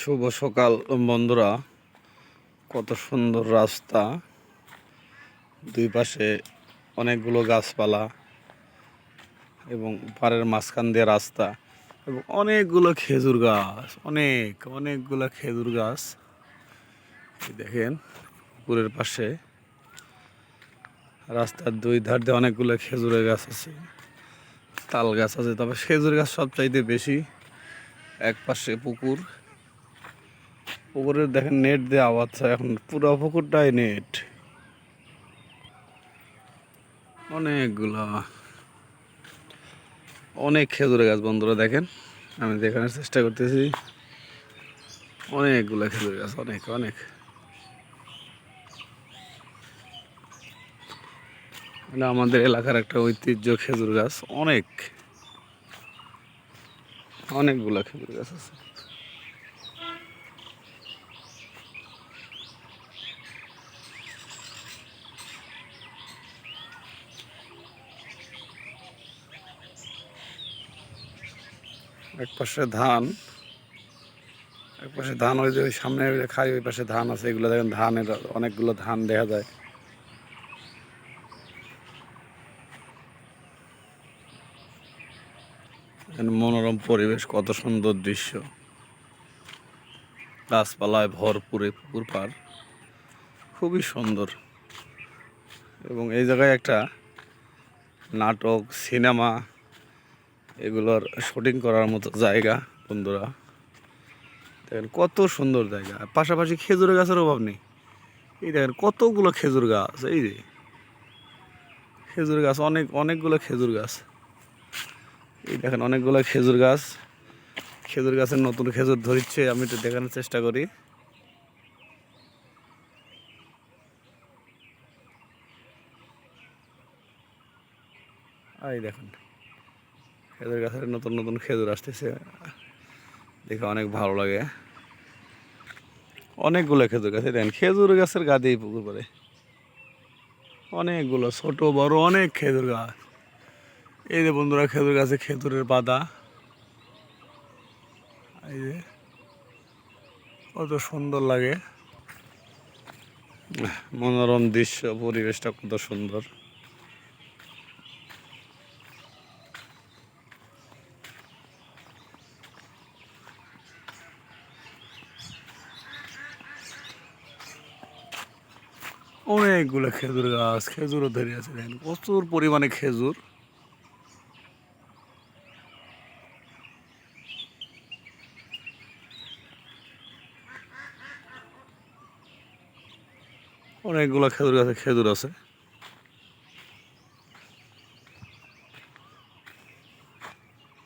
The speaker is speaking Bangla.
শুভ সকাল বন্ধুরা। কত সুন্দর রাস্তা, দুই পাশে অনেকগুলো গাছপালা এবং পাড়ের মাঝখান দিয়ে রাস্তা এবং অনেকগুলো খেজুর গাছ, অনেকগুলো খেজুর গাছ। এই দেখেন, পুকুরের পাশে রাস্তার দুই ধার দিয়ে অনেকগুলো খেজুরের গাছ আছে, তাল গাছ আছে, তবে খেজুর গাছ সবচাইতে বেশি। এক পাশে পুকুরের দেখেন নেট দিয়ে আওয়াজ, এখন পুরো পুকুরটাই নেট। অনেক খেজুরের গাছ বন্ধুরা, দেখেন আমি দেখানোর চেষ্টা করতেছি। অনেকগুলো খেজুর গাছ, অনেক এটা আমাদের এলাকার একটা ঐতিহ্য খেজুর গাছ। অনেকগুলো খেজুর গাছ আছে। একপাশে ধান, ওই যে ওই সামনে খাই, ওই পাশে ধান আছে। এগুলো দেখেন, ধানের অনেকগুলো ধান দেখা যায়। মনোরম পরিবেশ, কত সুন্দর দৃশ্য, গাছপালায় ভরপুরে পুকুর পাড়, খুবই সুন্দর। এবং এই জায়গায় একটা নাটক, সিনেমা এগুলোর শুটিং করার মতো জায়গা বন্ধুরা। দেখেন কত সুন্দর জায়গা, পাশাপাশি খেজুরের গাছের অভাব নেই। এই দেখেন কতগুলো খেজুর গাছ, এই যে খেজুর গাছ, অনেকগুলো খেজুর গাছ। এই দেখেন অনেকগুলো খেজুর গাছ, খেজুর গাছের নতুন খেজুর ধরিচ্ছে। আমি একটু দেখানোর চেষ্টা করি। এই দেখেন খেজুর গাছের নতুন খেজুর আসতেছে, দেখে অনেক ভালো লাগে। অনেকগুলো খেজুর গাছ, দেখেন খেজুর গাছের গা দিয়ে পুকুর পাড়ে অনেকগুলো ছোট বড় অনেক খেজুর গাছ। এই যে বন্ধুরা, খেজুর গাছে খেজুরের পাতা, এই যে কত সুন্দর লাগে, মনোরম দৃশ্য, পরিবেশটা কত সুন্দর। অনেকগুলো খেজুর গাছ, খেজুরও ধরে আছে, দেখেন প্রচুর পরিমাণে খেজুর। অনেকগুলো খেজুর গাছে খেজুর আছে।